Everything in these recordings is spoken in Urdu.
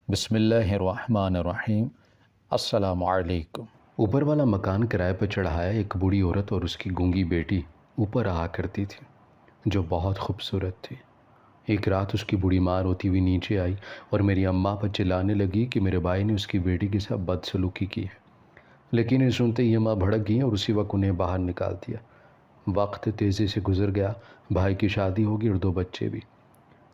بسم اللہ الرحمن الرحیم۔ السلام علیکم۔ اوپر والا مکان کرائے پر چڑھایا ایک بوڑھی عورت اور اس کی گونگی بیٹی اوپر آ کرتی تھی جو بہت خوبصورت تھی۔ ایک رات اس کی بوڑھی ماں روتی ہوئی نیچے آئی اور میری اماں پر چلانے لگی کہ میرے بھائی نے اس کی بیٹی کے ساتھ بدسلوکی کی ہے، لیکن یہ سنتے ہی اماں بھڑک گئیں اور اسی وقت انہیں باہر نکال دیا۔ وقت تیزی سے گزر گیا، بھائی کی شادی ہوگی اور 2 بچے بھی۔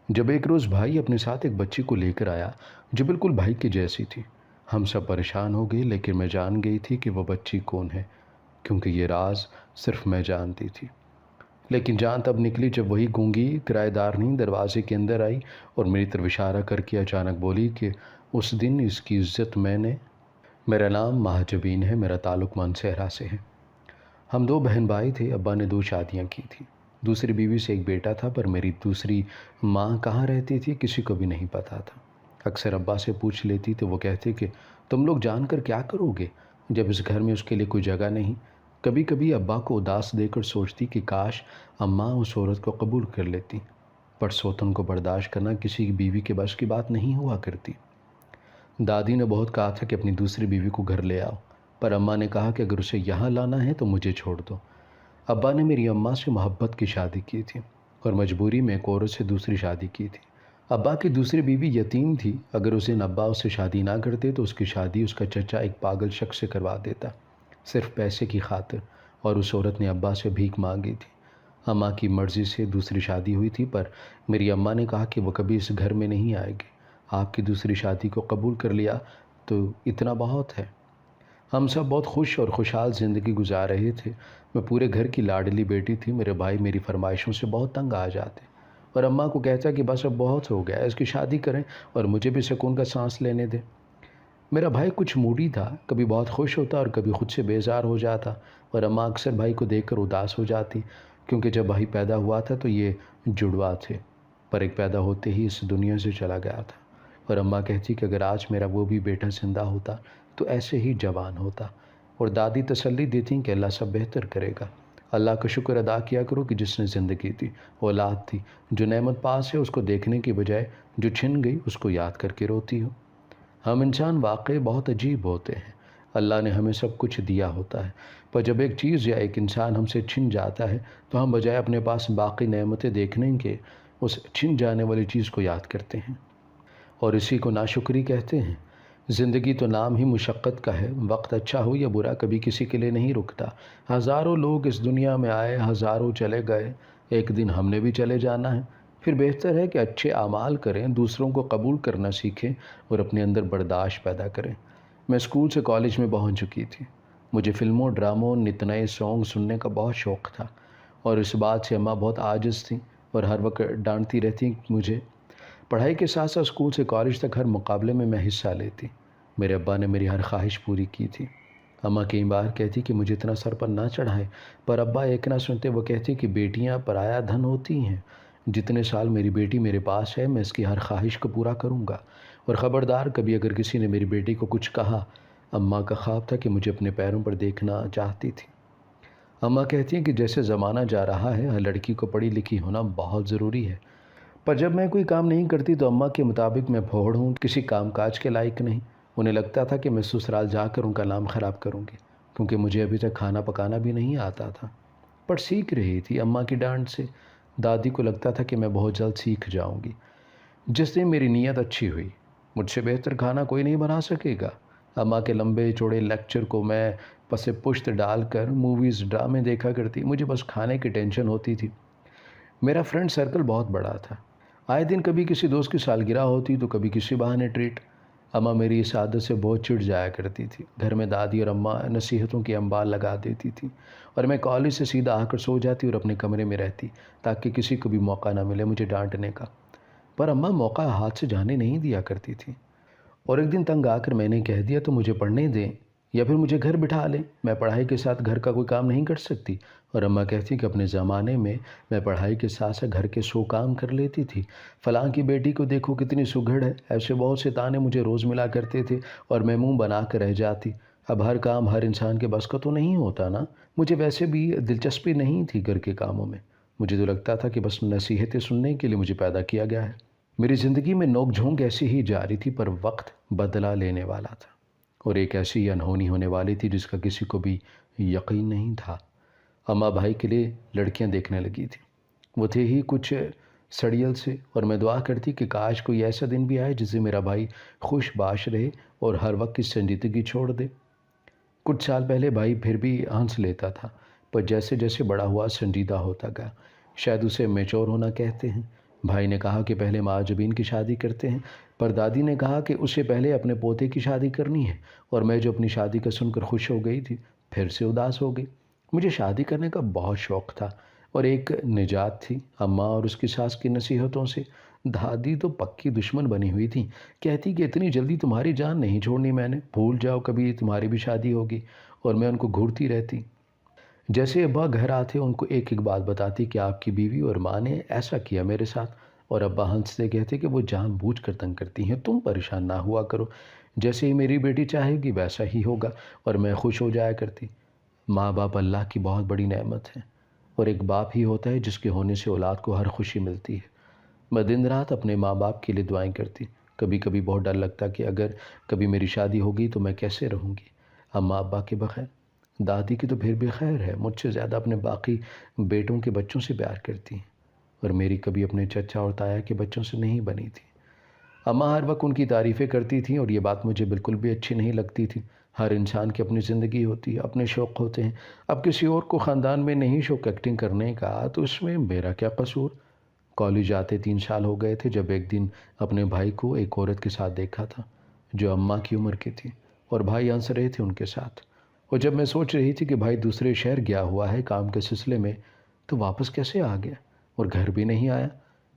جب ایک روز بھائی اپنے ساتھ ایک بچی کو لے کر آیا جو بالکل بھائی کی جیسی تھی، ہم سب پریشان ہو گئے، لیکن میں جان گئی تھی کہ وہ بچی کون ہے، کیونکہ یہ راز صرف میں جانتی تھی۔ لیکن جان تب نکلی جب وہی گونگی کرایہ دارنی دروازے کے اندر آئی اور میری طرف اشارہ کر کے اچانک بولی کہ اس دن اس کی عزت میں نے۔ میرا نام مہاجبین ہے، میرا تعلق مانسہرہ سے ہے۔ ہم 2 بہن بھائی تھے، ابا نے 2 شادیاں کی تھیں۔ دوسری بیوی سے ایک بیٹا تھا، پر میری دوسری ماں کہاں رہتی تھی کسی کو بھی نہیں پتا تھا۔ اکثر ابا سے پوچھ لیتی تو وہ کہتے کہ تم لوگ جان کر کیا کرو گے جب اس گھر میں اس کے لیے کوئی جگہ نہیں۔ کبھی کبھی ابا کو اداس دے کر سوچتی کہ کاش اماں اس عورت کو قبول کر لیتی، پر سوتن کو برداشت کرنا کسی بیوی کے بس کی بات نہیں ہوا کرتی۔ دادی نے بہت کہا تھا کہ اپنی دوسری بیوی کو گھر لے آؤ، پر اماں نے کہا کہ اگر اسے یہاں لانا ہے تو مجھے چھوڑ دو۔ ابا نے میری اماں سے محبت کی شادی کی تھی اور مجبوری میں ایک عورت سے دوسری شادی کی تھی۔ ابا کی دوسری بیوی یتیم تھی، اگر اس دن ابا اس سے شادی نہ کرتے تو اس کی شادی اس کا چچا ایک پاگل شخص سے کروا دیتا، صرف پیسے کی خاطر، اور اس عورت نے ابا سے بھیک مانگی تھی۔ اماں کی مرضی سے دوسری شادی ہوئی تھی، پر میری اماں نے کہا کہ وہ کبھی اس گھر میں نہیں آئے گی۔ آپ کی دوسری شادی کو قبول کر لیا تو اتنا بہت ہے۔ ہم سب بہت خوش اور خوشحال زندگی گزار رہے تھے۔ میں پورے گھر کی لاڈلی بیٹی تھی، میرے بھائی میری فرمائشوں سے بہت تنگ آ جاتے اور اماں کو کہتا کہ بس اب بہت ہو گیا، اس کی شادی کریں اور مجھے بھی سکون کا سانس لینے دیں۔ میرا بھائی کچھ موڈی تھا، کبھی بہت خوش ہوتا اور کبھی خود سے بیزار ہو جاتا، اور اماں اکثر بھائی کو دیکھ کر اداس ہو جاتی، کیونکہ جب بھائی پیدا ہوا تھا تو یہ جڑوا تھے، پر ایک پیدا ہوتے ہی اس دنیا سے چلا گیا تھا، اور اماں کہتی کہ اگر آج میرا وہ بھی بیٹا زندہ ہوتا تو ایسے ہی جوان ہوتا، اور دادی تسلی دیتی کہ اللہ سب بہتر کرے گا۔ اللہ کا شکر ادا کیا کرو کہ جس نے زندگی دی، اولاد تھی، جو نعمت پاس ہے اس کو دیکھنے کی بجائے جو چھن گئی اس کو یاد کر کے روتی ہو۔ ہم انسان واقعی بہت عجیب ہوتے ہیں۔ اللہ نے ہمیں سب کچھ دیا ہوتا ہے، پر جب ایک چیز یا ایک انسان ہم سے چھن جاتا ہے تو ہم بجائے اپنے پاس باقی نعمتیں دیکھنے کے اس چھن جانے والی چیز کو یاد کرتے ہیں، اور اسی کو ناشکری کہتے ہیں۔ زندگی تو نام ہی مشقت کا ہے، وقت اچھا ہو یا برا کبھی کسی کے لیے نہیں رکتا۔ ہزاروں لوگ اس دنیا میں آئے، ہزاروں چلے گئے، ایک دن ہم نے بھی چلے جانا ہے۔ پھر بہتر ہے کہ اچھے اعمال کریں، دوسروں کو قبول کرنا سیکھیں اور اپنے اندر برداشت پیدا کریں۔ میں اسکول سے کالج میں پہنچ چکی تھی۔ مجھے فلموں، ڈراموں، نت نئے سانگ سننے کا بہت شوق تھا، اور اس بات سے اماں بہت عاجز تھیں اور ہر وقت ڈانٹتی رہتی مجھے۔ پڑھائی کے ساتھ ساتھ اسکول سے کالج تک ہر مقابلے میں حصہ لیتی۔ میرے ابا نے میری ہر خواہش پوری کی تھی۔ اماں کئی بار کہتی کہ مجھے اتنا سر پر نہ چڑھائے، پر ابا ایک نہ سنتے، وہ کہتی کہ بیٹیاں پرایا دھن ہوتی ہیں۔ جتنے سال میری بیٹی میرے پاس ہے میں اس کی ہر خواہش کو پورا کروں گا، اور خبردار کبھی اگر کسی نے میری بیٹی کو کچھ کہا، اماں کا خواب تھا کہ مجھے اپنے پیروں پر دیکھنا چاہتی تھی۔ اماں کہتی ہیں کہ جیسے زمانہ جا رہا ہے ہر لڑکی کو پڑھی لکھی ہونا بہت ضروری ہے، پر جب میں کوئی کام نہیں کرتی تو اماں کے مطابق میں بھوڑ ہوں، کسی کام کاج کے لائق نہیں۔ انہیں لگتا تھا کہ میں سسرال جا کر ان کا نام خراب کروں گی، کیونکہ مجھے ابھی تک کھانا پکانا بھی نہیں آتا تھا، پر سیکھ رہی تھی اماں کی ڈانٹ سے۔ دادی کو لگتا تھا کہ میں بہت جلد سیکھ جاؤں گی۔ جس دن میری نیت اچھی ہوئی، مجھ سے بہتر کھانا کوئی نہیں بنا سکے گا، اماں کے لمبے چوڑے لیکچر کو میں پس پشت ڈال کر موویز ڈرامے دیکھا کرتی، مجھے بس کھانے کی ٹینشن ہوتی تھی۔ میرا فرینڈ سرکل بہت بڑا تھا، آئے دن کبھی کسی دوست کی سالگرہ ہوتی تو کبھی کسی بہانے ٹریٹ۔ اماں میری اس عادت سے بہت چڑ جایا کرتی تھی۔ گھر میں دادی اور اماں نصیحتوں کی انبار لگا دیتی تھی، اور میں کالج سے سیدھا آ کر سو جاتی اور اپنے کمرے میں رہتی تاکہ کسی کو بھی موقع نہ ملے مجھے ڈانٹنے کا، پر اماں موقع ہاتھ سے جانے نہیں دیا کرتی تھی۔ اور ایک دن تنگ آ کر میں نے کہہ دیا تو مجھے پڑھنے دیں یا پھر مجھے گھر بٹھا لیں، میں پڑھائی کے ساتھ گھر کا کوئی کام نہیں کر سکتی۔ اور اماں کہتی کہ اپنے زمانے میں پڑھائی کے ساتھ ساتھ گھر کے 100 کام کر لیتی تھی، فلاں کی بیٹی کو دیکھو کتنی سگڑ ہے۔ ایسے بہت سے تانے مجھے روز ملا کرتے تھے اور میں منہ بنا کر رہ جاتی۔ اب ہر کام ہر انسان کے بس کا تو نہیں ہوتا نا، مجھے ویسے بھی دلچسپی نہیں تھی گھر کے کاموں میں، مجھے تو لگتا تھا کہ بس نصیحتیں سننے کے لیے مجھے پیدا کیا گیا ہے۔ میری زندگی میں نوک جھونک ایسی ہی جاری تھی، پر وقت بدلہ لینے والا تھا، اور ایک ایسی انہونی ہونے والی تھی جس کا کسی کو بھی یقین نہیں تھا۔ اماں بھائی کے لیے لڑکیاں دیکھنے لگی تھی۔ وہ تھے ہی کچھ سڑیل سے، اور میں دعا کرتی کہ کاش کوئی ایسا دن بھی آئے جس سے میرا بھائی خوش باش رہے اور ہر وقت کی سنجیدگی چھوڑ دے۔ کچھ سال پہلے بھائی پھر بھی ہنس لیتا تھا، پر جیسے جیسے بڑا ہوا سنجیدہ ہوتا گیا۔ شاید اسے میچور ہونا کہتے ہیں۔ بھائی نے کہا کہ پہلے معجبین کی شادی کرتے ہیں، پر دادی نے کہا کہ اسے پہلے اپنے پوتے کی شادی کرنی ہے، اور میں جو اپنی شادی کا سن کر خوش ہو گئی تھی پھر سے اداس ہو گئی۔ مجھے شادی کرنے کا بہت شوق تھا، اور ایک نجات تھی اماں اور اس کی ساس کی نصیحتوں سے۔ دادی تو پکی دشمن بنی ہوئی تھی، کہتی کہ اتنی جلدی تمہاری جان نہیں چھوڑنی میں نے، بھول جاؤ کبھی تمہاری بھی شادی ہوگی، اور میں ان کو گھورتی رہتی۔ جیسے ابا گھر آتے ان کو ایک ایک بات بتاتی کہ آپ کی بیوی اور ماں نے ایسا کیا میرے ساتھ، اور ابا ہنستے کہتے کہ وہ جان بوجھ کر تنگ کرتی ہیں، تم پریشان نہ ہوا کرو، جیسے ہی میری بیٹی چاہے گی ویسا ہی ہوگا، اور میں خوش ہو جایا کرتی۔ ماں باپ اللہ کی بہت بڑی نعمت ہے، اور ایک باپ ہی ہوتا ہے جس کے ہونے سے اولاد کو ہر خوشی ملتی ہے۔ میں دن رات اپنے ماں باپ کے لیے دعائیں کرتی۔ کبھی کبھی بہت ڈر لگتا کہ اگر کبھی میری شادی ہوگی تو میں کیسے رہوں گی اماں ابا کے بغیر۔ دادی کی تو پھر بھی خیر ہے، مجھ سے زیادہ اپنے باقی بیٹوں کے بچوں سے پیار کرتی ہیں، اور میری کبھی اپنے چچا اور تایا کے بچوں سے نہیں بنی تھی۔ اماں ہر وقت ان کی تعریفیں کرتی تھیں، اور یہ بات مجھے بالکل بھی اچھی نہیں لگتی تھی۔ ہر انسان کی اپنی زندگی ہوتی ہے، اپنے شوق ہوتے ہیں۔ اب کسی اور کو خاندان میں نہیں شوق ایکٹنگ کرنے کا تو اس میں میرا کیا قصور؟ کالج آتے 3 سال ہو گئے تھے جب ایک دن اپنے بھائی کو ایک عورت کے ساتھ دیکھا تھا جو اماں کی عمر کی تھی، اور بھائی ہنس رہے تھے ان کے ساتھ۔ اور جب میں سوچ رہی تھی کہ بھائی دوسرے شہر گیا ہوا ہے کام کے سلسلے میں، تو واپس کیسے آ گیا اور گھر بھی نہیں آیا؟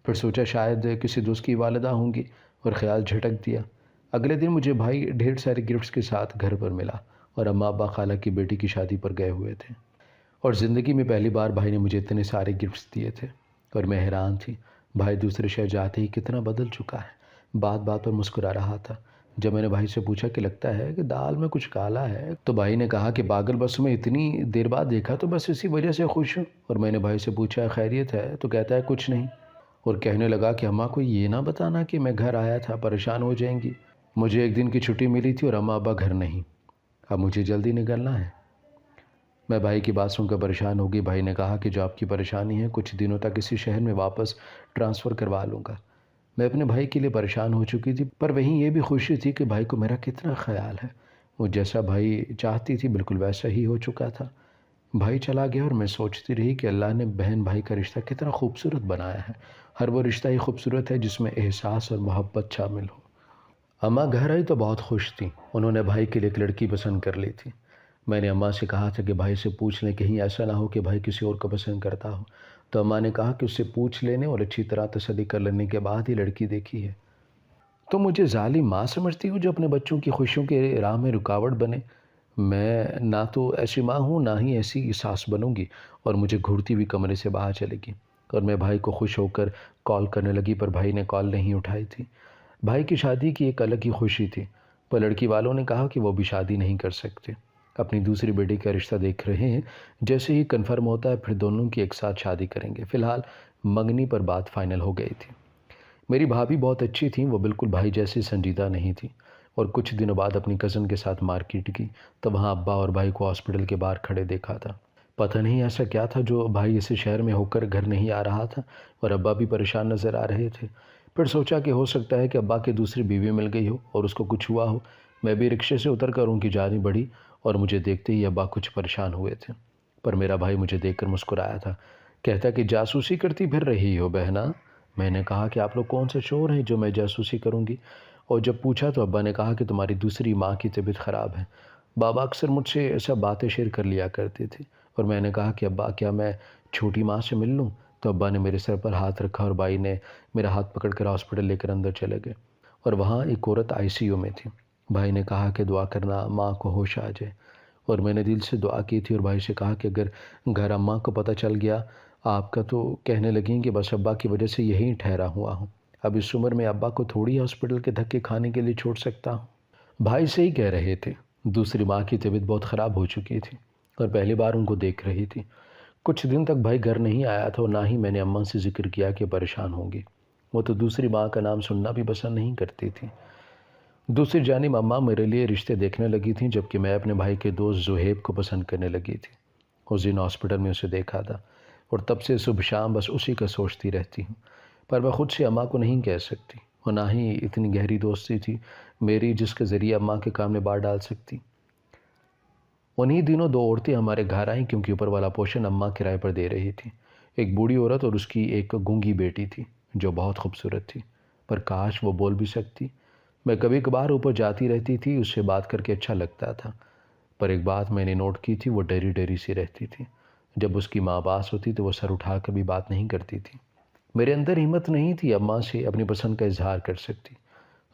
پھر سوچا شاید کسی دوست کی والدہ ہوں گی، اور خیال جھٹک دیا۔ اگلے دن مجھے بھائی ڈھیر سارے گفٹس کے ساتھ گھر پر ملا، اور اماں ابا خالہ کی بیٹی کی شادی پر گئے ہوئے تھے، اور زندگی میں پہلی بار بھائی نے مجھے اتنے سارے گفٹس دیے تھے، اور میں حیران تھی۔ بھائی دوسرے شہر جاتے ہی کتنا بدل چکا ہے، بات بات پر مسکرا رہا تھا۔ جب میں نے بھائی سے پوچھا کہ لگتا ہے کہ دال میں کچھ کالا ہے، تو بھائی نے کہا کہ پاگل بس میں اتنی دیر بعد دیکھا تو بس اسی وجہ سے خوش ہوں۔ اور میں نے بھائی سے پوچھا خیریت ہے، تو کہتا ہے کچھ نہیں، اور کہنے لگا کہ اماں کو یہ نہ بتانا کہ میں گھر آیا تھا، پریشان ہو جائیں گی۔ مجھے ایک دن کی چھٹی ملی تھی اور اماں ابا گھر نہیں، اب مجھے جلدی نکلنا ہے۔ میں بھائی کی بات سن کر پریشان ہو گئی۔ بھائی نے کہا کہ جو آپ کی پریشانی ہے کچھ دنوں تک اسی شہر میں واپس ٹرانسفر کروا لوں گا۔ میں اپنے بھائی کے لیے پریشان ہو چکی تھی، پر وہیں یہ بھی خوشی تھی کہ بھائی کو میرا کتنا خیال ہے۔ وہ جیسا بھائی چاہتی تھی بالکل ویسا ہی ہو چکا تھا۔ بھائی چلا گیا اور میں سوچتی رہی کہ اللہ نے بہن بھائی کا رشتہ کتنا خوبصورت بنایا ہے۔ ہر وہ رشتہ ہی خوبصورت ہے جس میں احساس اور محبت شامل ہو۔ اماں گھر آئی تو بہت خوش تھیں، انہوں نے بھائی کے لیے ایک لڑکی پسند کر لی تھی۔ میں نے اماں سے کہا تھا کہ بھائی سے پوچھ لیں، کہیں ایسا نہ ہو کہ بھائی کسی اور کو پسند کرتا ہو، تو اماں نے کہا کہ اس سے پوچھ لینے اور اچھی طرح تسلی کر لینے کے بعد ہی لڑکی دیکھی ہے۔ تو مجھے ظالم ماں سمجھتی ہو جو اپنے بچوں کی خوشیوں کے راہ میں رکاوٹ بنے؟ میں نہ تو ایسی ماں ہوں نہ ہی ایسی ساس بنوں گی، اور مجھے گھورتی ہوئی کمرے سے باہر چلے گی، اور میں بھائی کو خوش ہو کر کال کرنے لگی، پر بھائی نے کال نہیں اٹھائی تھی۔ بھائی کی شادی کی ایک الگ ہی خوشی تھی، پر لڑکی والوں نے کہا کہ وہ بھی شادی نہیں کر سکتے، اپنی دوسری بیٹی کا رشتہ دیکھ رہے ہیں، جیسے ہی کنفرم ہوتا ہے پھر دونوں کی ایک ساتھ شادی کریں گے۔ فی الحال منگنی پر بات فائنل ہو گئی تھی۔ میری بھابھی بہت اچھی تھیں، وہ بالکل بھائی جیسی سنجیدہ نہیں تھی، اور کچھ دنوں بعد اپنی کزن کے ساتھ مارکیٹ گئی تو وہاں ابا اور بھائی کو ہاسپٹل کے باہر کھڑے دیکھا تھا۔ پتہ نہیں ایسا کیا تھا جو بھائی اسے شہر میں ہو کر گھر نہیں آ رہا تھا، اور ابا بھی پریشان نظر آ رہے تھے۔ پھر سوچا کہ ہو سکتا ہے کہ ابا کی دوسری بیوی مل گئی ہو اور اس کو کچھ ہوا ہو۔ میں بھی رکشے سے اتر کر ان کی جانب بڑھی، اور مجھے دیکھتے ہی ابا کچھ پریشان ہوئے تھے، پر میرا بھائی مجھے دیکھ کر مسکرایا تھا، کہتا کہ جاسوسی کرتی پھر رہی ہو بہنا۔ میں نے کہا کہ آپ لوگ کون سے چور ہیں جو میں جاسوسی کروں گی؟ اور جب پوچھا تو ابا نے کہا کہ تمہاری دوسری ماں کی طبیعت خراب ہے۔ بابا اکثر مجھ سے ایسا باتیں شیئر کر لیا کرتے تھے، اور میں نے کہا کہ ابا کیا میں چھوٹی ماں سے مل لوں؟ تو ابا نے میرے سر پر ہاتھ رکھا اور بھائی نے میرا ہاتھ پکڑ کر ہاسپٹل لے کر اندر چلے گئے، اور وہاں ایک عورت ICU میں تھی۔ بھائی نے کہا کہ دعا کرنا ماں کو ہوش آ جائے، اور میں نے دل سے دعا کی تھی، اور بھائی سے کہا کہ اگر گھر اماں کو پتہ چل گیا آپ کا تو کہنے لگیں کہ بس ابا کی وجہ سے یہیں ٹھہرا ہوا ہوں، اب اس عمر میں ابا کو تھوڑی ہاسپٹل کے دھکے کھانے کے لیے چھوڑ سکتا ہوں۔ بھائی صحیح کہہ رہے تھے، دوسری ماں کی طبیعت بہت خراب ہو چکی تھی، اور پہلی بار ان کو دیکھ رہی تھی۔ کچھ دن تک بھائی گھر نہیں آیا تھا، اور نہ ہی میں نے اماں سے ذکر کیا کہ پریشان ہوں گی۔ وہ تو دوسری ماں کا نام سننا بھی پسند نہیں کرتی تھی۔ دوسری جانب اماں میرے لیے رشتے دیکھنے لگی تھیں، جبکہ میں اپنے بھائی کے دوست زہیب کو پسند کرنے لگی تھی۔ اس دن ہاسپٹل میں اسے دیکھا تھا اور تب سے صبح شام بس اسی کا سوچتی رہتی ہوں، پر میں خود سے اماں کو نہیں کہہ سکتی، اور نہ ہی اتنی گہری دوستی تھی میری جس کے ذریعے اماں کے کام میں بات ڈال سکتی۔ انہی دنوں دو عورتیں ہمارے گھر آئیں، کیونکہ اوپر والا پورشن اماں کرائے پر دے رہی تھی۔ ایک بوڑھی عورت اور اس کی ایک گونگی بیٹی تھی جو بہت خوبصورت تھی، پر کاش وہ بول بھی سکتی۔ میں کبھی کبھار اوپر جاتی رہتی تھی، اس سے بات کر کے اچھا لگتا تھا، پر ایک بات میں نے نوٹ کی تھی، وہ ڈری ڈری سی رہتی تھی۔ جب اس کی ماں پاس ہوتی تو وہ سر اٹھا کر بھی بات نہیں کرتی تھی۔ میرے اندر ہمت نہیں تھی اماں سے اپنی پسند کا اظہار کر سکتی۔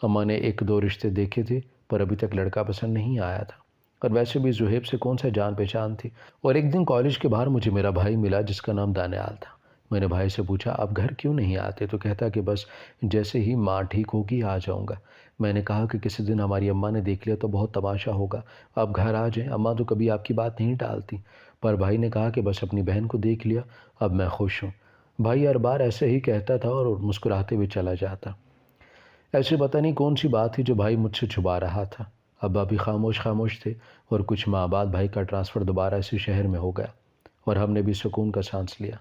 اماں نے ایک دو رشتے دیکھے تھے، پر ابھی تک لڑکا پسند نہیں آیا تھا، اور ویسے بھی زہیب سے کون سا جان پہچان تھی۔ اور ایک دن کالج کے باہر مجھے میرا بھائی ملا جس کا نام دانیال تھا۔ میں نے بھائی سے پوچھا، آپ گھر کیوں نہیں آتے؟ تو کہتا کہ بس جیسے ہی ماں ٹھیک ہوگی آ جاؤں گا۔ میں نے کہا کہ کسی دن ہماری اماں نے دیکھ لیا تو بہت تماشا ہوگا، آپ گھر آ جائیں، اماں تو کبھی آپ کی بات نہیں ٹالتی۔ پر بھائی نے کہا کہ بس اپنی بہن کو دیکھ لیا، اب میں خوش ہوں۔ بھائی ہر بار ایسے ہی کہتا تھا اور مسکراتے ہوئے چلا جاتا۔ ایسے پتہ نہیں کون سی بات تھی جو بھائی مجھ سے چھپا رہا تھا۔ ابا بھی خاموش خاموش تھے، اور کچھ ماہ بعد بھائی کا ٹرانسفر دوبارہ اسی شہر میں ہو گیا، اور ہم نے بھی سکون کا سانس لیا،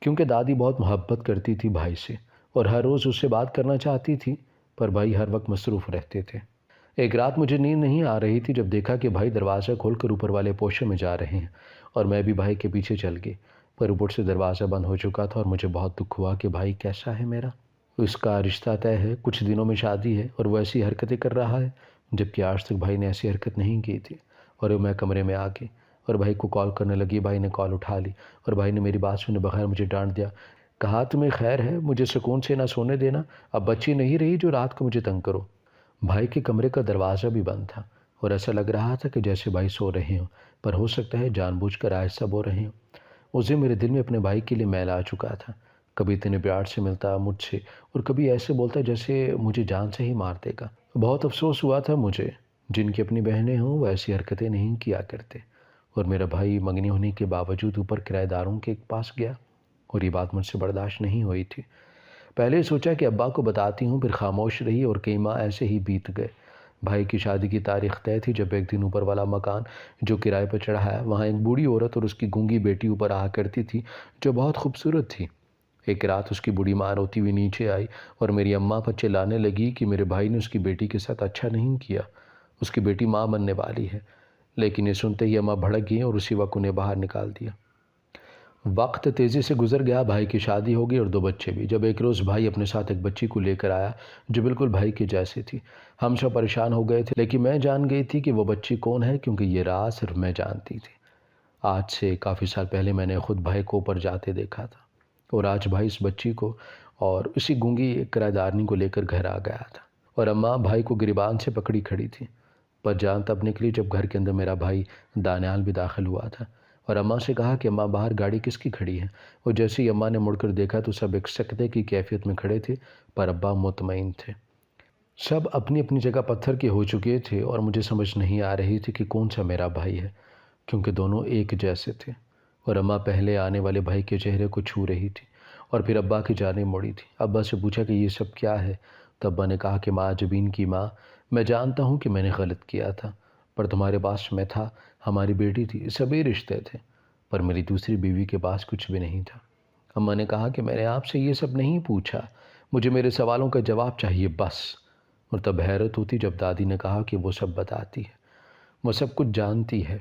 کیونکہ دادی بہت محبت کرتی تھی بھائی سے اور ہر روز اس سے بات کرنا چاہتی تھی، پر بھائی ہر وقت مصروف رہتے تھے۔ ایک رات مجھے نیند نہیں آ رہی تھی جب دیکھا کہ بھائی دروازہ کھول کر اوپر والے پوشے میں جا رہے ہیں، اور میں بھی بھائی کے پیچھے چل گئی، پر اوپر سے دروازہ بند ہو چکا تھا، اور مجھے بہت دکھ ہوا کہ بھائی کیسا ہے میرا، اس کا رشتہ طے ہے، کچھ دنوں میں شادی ہے، اور وہ ایسی حرکتیں کر رہا ہے جبکہ آج تک بھائی نے ایسی حرکت نہیں کی تھی۔ اور میں کمرے میں آ گئی اور بھائی کو کال کرنے لگی۔ بھائی نے کال اٹھا لی اور بھائی نے میری بات سنے بغیر مجھے ڈانٹ دیا، کہا تمہیں خیر ہے، مجھے سکون سے نہ سونے دینا، اب بچی نہیں رہی جو رات کو مجھے تنگ کرو۔ بھائی کے کمرے کا دروازہ بھی بند تھا، اور ایسا لگ رہا تھا کہ جیسے بھائی سو رہے ہوں، پر ہو سکتا ہے جان بوجھ کر آہستہ بو رہے ہوں۔ اس دن میرے دل میں اپنے بھائی کے لیے میل آ چکا تھا، کبھی اتنے پیار سے ملتا مجھ سے، اور کبھی ایسے بولتا جیسے مجھے جان سے ہی مار دے گا۔ بہت افسوس ہوا تھا مجھے، جن کی اپنی بہنیں ہوں وہ ایسی حرکتیں نہیں کیا کرتے، اور میرا بھائی منگنی ہونے کے باوجود اوپر کرایہ داروں کے پاس گیا، اور یہ بات مجھ سے برداشت نہیں ہوئی تھی۔ پہلے سوچا کہ ابا کو بتاتی ہوں، پھر خاموش رہی، اور کئی ماہ ایسے ہی بیت گئے۔ بھائی کی شادی کی تاریخ طے تھی جب ایک دن اوپر والا مکان جو کرائے پر چڑھایا، وہاں ایک بوڑھی عورت اور اس کی گونگی بیٹی اوپر آ کرتی تھی جو بہت خوبصورت تھی۔ ایک رات اس کی بوڑھی ماں روتی ہوئی نیچے آئی اور میری اماں پر چلانے لگی کہ میرے بھائی نے اس کی بیٹی کے ساتھ اچھا نہیں کیا، اس کی بیٹی ماں بننے والی ہے۔ لیکن یہ سنتے ہی اماں بھڑک گئیں اور اسی وقت انہیں باہر نکال دیا۔ وقت تیزی سے گزر گیا، بھائی کی شادی ہو گئی اور دو بچے بھی۔ جب ایک روز بھائی اپنے ساتھ ایک بچی کو لے کر آیا جو بالکل بھائی کے جیسے تھی، ہم سب پریشان ہو گئے تھے، لیکن میں جان گئی تھی کہ وہ بچی کون ہے، کیونکہ یہ راز صرف میں جانتی تھی۔ آج سے کافی سال پہلے میں نے خود بھائی کو اوپر جاتے دیکھا تھا، اور آج بھائی اس بچی کو اور اسی گونگی کرایہ دارنی کو لے کر گھر آ گیا تھا، اور اماں بھائی کو گریبان سے پکڑی کھڑی تھی۔ پر جان تب نکلی جب گھر کے اندر میرا بھائی دانیال بھی داخل ہوا تھا، اور اماں سے کہا کہ اماں باہر گاڑی کس کی کھڑی ہے؟ اور جیسے ہی اماں نے مڑ کر دیکھا تو سب ایک سکتے کی کیفیت میں کھڑے تھے، پر ابا مطمئن تھے۔ سب اپنی اپنی جگہ پتھر کے ہو چکے تھے، اور مجھے سمجھ نہیں آ رہی تھی کہ کون سا میرا بھائی ہے، کیونکہ دونوں ایک جیسے تھے۔ اور اماں پہلے آنے والے بھائی کے چہرے کو چھو رہی تھی اور پھر ابا کی جانب مڑی تھی۔ ابا سے پوچھا کہ یہ سب کیا ہے؟ تو ابا نے کہا کہ ماں جبین کی ماں، میں جانتا ہوں کہ میں نے غلط کیا تھا، پر تمہارے پاس میں تھا، ہماری بیٹی تھی، سبھی رشتے تھے، پر میری دوسری بیوی کے پاس کچھ بھی نہیں تھا۔ اماں نے کہا کہ میں نے آپ سے یہ سب نہیں پوچھا، مجھے میرے سوالوں کا جواب چاہیے بس۔ اور تب حیرت ہوتی جب دادی نے کہا کہ وہ سب بتاتی ہے، وہ سب کچھ جانتی ہے۔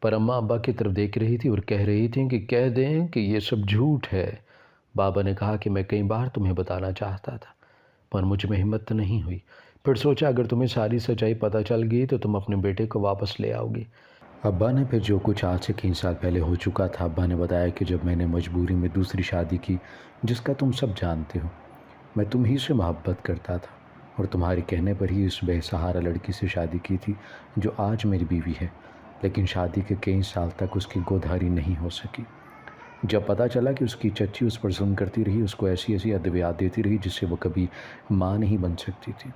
پر اماں ابا کی طرف دیکھ رہی تھی اور کہہ رہی تھیں کہ کہہ دیں کہ یہ سب جھوٹ ہے۔ بابا نے کہا کہ میں کئی بار تمہیں بتانا چاہتا تھا، پر مجھ میں ہمت نہیں ہوئی۔ پھر سوچا اگر تمہیں ساری سچائی پتہ چل گئی تو تم اپنے بیٹے کو واپس لے آؤ گی۔ ابا نے پھر جو کچھ آج سے کئی سال پہلے ہو چکا تھا، ابا نے بتایا کہ جب میں نے مجبوری میں دوسری شادی کی، جس کا تم سب جانتے ہو، میں تم ہی سے محبت کرتا تھا، اور تمہارے کہنے پر ہی اس بے سہارا لڑکی سے شادی کی تھی جو آج میری بیوی ہے، لیکن شادی کے کئی سال تک اس کی گودھاری نہیں ہو سکی۔ جب پتہ چلا کہ اس کی چچی اس پر ظلم کرتی رہی، اس کو ایسی ایسی ادویات دیتی رہی جس سے وہ کبھی ماں نہیں بن سکتی تھی،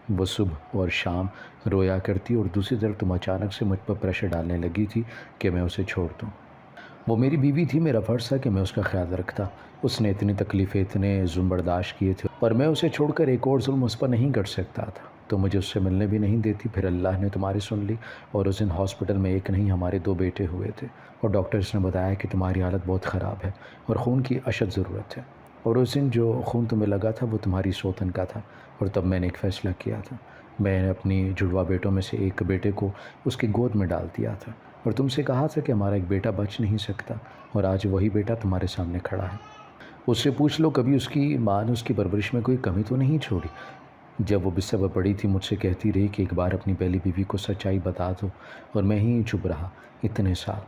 وہ صبح اور شام رویا کرتی، اور دوسری طرف تم اچانک سے مجھ پر پریشر ڈالنے لگی تھی کہ میں اسے چھوڑ دوں۔ وہ میری بیوی تھی، میرا فرض تھا کہ میں اس کا خیال رکھتا۔ اس نے اتنی تکلیفیں، اتنے ظلم برداشت کیے تھے، اور میں اسے چھوڑ کر ایک اور ظلم اس پر نہیں کر سکتا تھا۔ تو مجھے اس سے ملنے بھی نہیں دیتی۔ پھر اللہ نے تمہاری سن لی، اور اس دن ہاسپٹل میں ایک نہیں ہمارے 2 بیٹے ہوئے تھے، اور ڈاکٹرز نے بتایا کہ تمہاری حالت بہت خراب ہے اور خون کی اشد ضرورت ہے۔ اور اس دن جو خون تمہیں لگا تھا وہ تمہاری سوتن کا تھا، اور تب میں نے ایک فیصلہ کیا تھا۔ میں نے اپنی جڑواں بیٹوں میں سے ایک بیٹے کو اس کی گود میں ڈال دیا تھا، اور تم سے کہا تھا کہ ہمارا ایک بیٹا بچ نہیں سکتا، اور آج وہی بیٹا تمہارے سامنے کھڑا ہے۔ اس سے پوچھ لو کبھی اس کی ماں نے اس کی پرورش میں کوئی کمی تو نہیں چھوڑی۔ جب وہ بستر پر پڑی تھی مجھ سے کہتی رہی کہ ایک بار اپنی پہلی بیوی کو سچائی بتا دو، اور میں ہی چپ رہا اتنے سال۔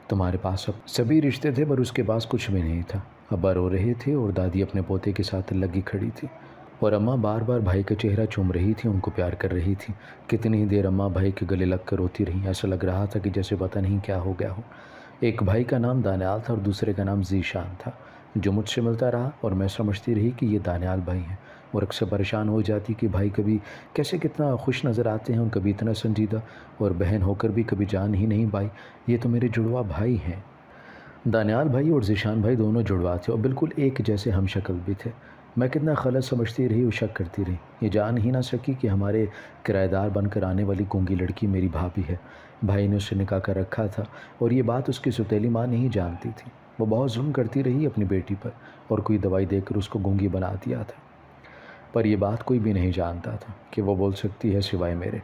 تمہارے پاس اب سبھی رشتے تھے پر اس کے پاس کچھ بھی نہیں تھا۔ ابا رو رہے تھے اور دادی اپنے پوتے کے ساتھ لگی کھڑی تھی، اور اماں بار بار بھائی کا چہرہ چوم رہی تھی، ان کو پیار کر رہی تھی۔ کتنی ہی دیر اماں بھائی کے گلے لگ کر روتی رہی، ایسا لگ رہا تھا کہ جیسے پتہ نہیں کیا ہو گیا ہو۔ ایک بھائی کا نام دانیال تھا اور دوسرے کا نام ذیشان تھا، جو مجھ سے ملتا رہا، اور میں سمجھتی رہی کہ یہ دانیال بھائی ہیں، اور اکثر پریشان ہو جاتی کہ بھائی کبھی کیسے کتنا خوش نظر آتے ہیں اور کبھی اتنا سنجیدہ، اور بہن ہو کر بھی کبھی جان ہی نہیں پائی یہ تو میرے جڑواں بھائی ہیں۔ دانیال بھائی اور ذیشان بھائی دونوں جڑواں تھے اور بالکل ایک جیسے ہم شکل بھی تھے۔ میں کتنا غلط سمجھتی رہی اور شک کرتی رہی، یہ جان ہی نہ سکی کہ ہمارے کرایہ دار بن کر آنے والی گونگی لڑکی میری بھابھی ہے۔ بھائی نے اسے نکاح کر رکھا تھا، اور یہ بات اس کی سوتیلی ماں نہیں جانتی تھی۔ وہ بہت ظلم کرتی رہی اپنی بیٹی پر، اور کوئی دوائی دے کر اس کو گونگی بنا دیا تھا، پر یہ بات کوئی بھی نہیں جانتا تھا کہ وہ بول سکتی ہے سوائے میرے۔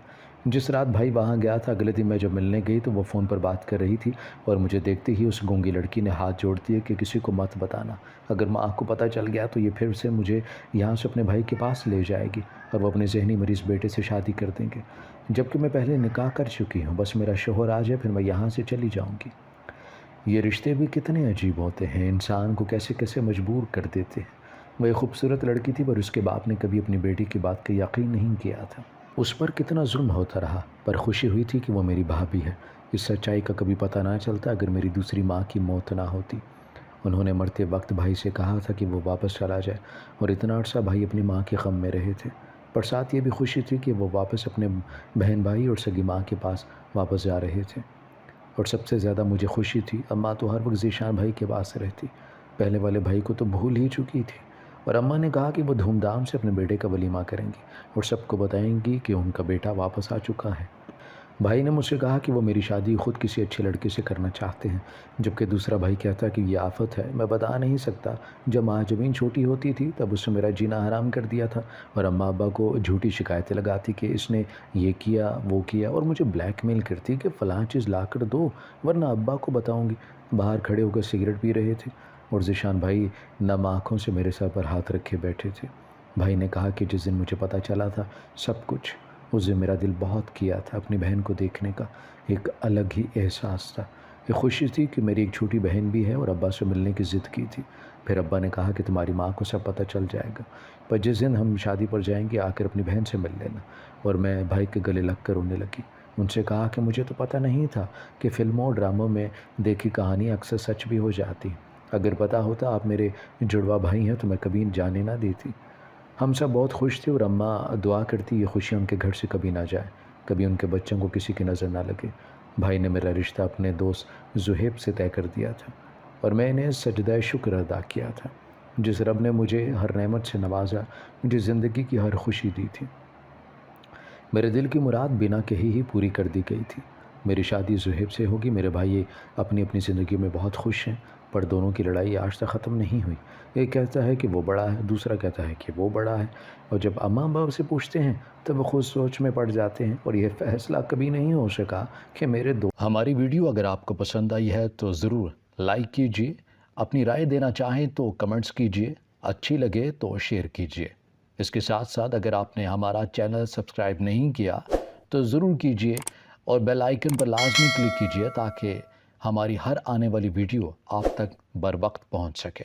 جس رات بھائی وہاں گیا تھا، اگلے دن میں جب ملنے گئی تو وہ فون پر بات کر رہی تھی، اور مجھے دیکھتے ہی اس گونگی لڑکی نے ہاتھ جوڑ دیے کہ کسی کو مت بتانا، اگر ماں کو پتہ چل گیا تو یہ پھر سے مجھے یہاں سے اپنے بھائی کے پاس لے جائے گی، اور وہ اپنے ذہنی مریض بیٹے سے شادی کر دیں گے، جبکہ میں پہلے نکاح کر چکی ہوں۔ بس میرا شوہر آ جائے پھر میں یہاں سے چلی جاؤں گی۔ یہ رشتے بھی کتنے عجیب ہوتے ہیں، انسان کو کیسے کیسے مجبور کر دیتے ہیں۔ وہ ایک خوبصورت لڑکی تھی، پر اس کے باپ نے کبھی اپنی بیٹی کی بات کا یقین نہیں کیا تھا۔ اس پر کتنا ظلم ہوتا رہا، پر خوشی ہوئی تھی کہ وہ میری بھابھی ہے۔ اس سچائی کا کبھی پتہ نہ چلتا اگر میری دوسری ماں کی موت نہ ہوتی۔ انہوں نے مرتے وقت بھائی سے کہا تھا کہ وہ واپس چلا جائے، اور اتنا عرصہ بھائی اپنی ماں کے غم میں رہے تھے، پر ساتھ یہ بھی خوشی تھی کہ وہ واپس اپنے بہن بھائی اور سگی ماں کے پاس واپس جا رہے تھے۔ اور سب سے زیادہ مجھے خوشی تھی، اماں تو ہر وقت ذیشان بھائی کے پاس رہتی، پہلے والے بھائی کو تو بھول ہی چکی تھی، اور اماں نے کہا کہ وہ دھوم دھام سے اپنے بیٹے کا ولیمہ کریں گی اور سب کو بتائیں گی کہ ان کا بیٹا واپس آ چکا ہے۔ بھائی نے مجھ سے کہا کہ وہ میری شادی خود کسی اچھے لڑکے سے کرنا چاہتے ہیں، جبکہ دوسرا بھائی کہتا کہ یہ آفت ہے، میں بتا نہیں سکتا۔ جب ماں جبین چھوٹی ہوتی تھی تب اس نے میرا جینا حرام کر دیا تھا، اور اماں ابا کو جھوٹی شکایتیں لگاتی کہ اس نے یہ کیا وہ کیا، اور مجھے بلیک میل کرتی کہ فلاں چیز لا کر دو ورنہ ابا کو بتاؤں گی۔ باہر کھڑے ہو کر سگریٹ پی رہے تھے، اور ذیشان بھائی نم آنکھوں سے میرے سر پر ہاتھ رکھے بیٹھے تھے۔ بھائی نے کہا کہ جس دن مجھے پتہ چلا تھا سب کچھ، اس دن میرا دل بہت کیا تھا اپنی بہن کو دیکھنے کا، ایک الگ ہی احساس تھا۔ ایک خوشی تھی کہ میری ایک چھوٹی بہن بھی ہے، اور ابا سے ملنے کی ضد کی تھی۔ پھر ابا نے کہا کہ تمہاری ماں کو سب پتہ چل جائے گا، پر جس دن ہم شادی پر جائیں گے آ کر اپنی بہن سے مل لینا۔ اور میں بھائی کے گلے لگ کر رونے لگی۔ ان سے کہا کہ مجھے تو پتہ نہیں تھا کہ فلموں اور ڈراموں میں دیکھی کہانی اکثر سچ بھی ہو جاتی، اگر پتہ ہوتا آپ میرے جڑواں بھائی ہیں تو میں کبھی جانے نہ دیتی۔ ہم سب بہت خوش تھے، اور اماں دعا کرتی یہ خوشی ان کے گھر سے کبھی نہ جائے، کبھی ان کے بچوں کو کسی کی نظر نہ لگے۔ بھائی نے میرا رشتہ اپنے دوست زہیب سے طے کر دیا تھا، اور میں نے سجدہ شکر ادا کیا تھا۔ جس رب نے مجھے ہر نعمت سے نوازا، مجھے زندگی کی ہر خوشی دی تھی، میرے دل کی مراد بنا کہی ہی پوری کر دی گئی تھی۔ میری شادی زہیب سے ہوگی۔ میرے بھائی اپنی اپنی زندگی میں بہت خوش ہیں، پر دونوں کی لڑائی آج تک ختم نہیں ہوئی۔ ایک کہتا ہے کہ وہ بڑا ہے، دوسرا کہتا ہے کہ وہ بڑا ہے، اور جب اماں باپ سے پوچھتے ہیں تب وہ خود سوچ میں پڑ جاتے ہیں، اور یہ فیصلہ کبھی نہیں ہو سکا کہ میرے دو۔ ہماری ویڈیو اگر آپ کو پسند آئی ہے تو ضرور لائک کیجیے، اپنی رائے دینا چاہیں تو کمنٹس کیجیے، اچھی لگے تو شیئر کیجیے۔ اس کے ساتھ ساتھ اگر آپ نے ہمارا چینل سبسکرائب نہیں کیا تو ضرور کیجیے، اور بیل آئیکن پر لازمی کلک کیجیے تاکہ ہماری ہر آنے والی ویڈیو آپ تک بر وقت پہنچ سکے۔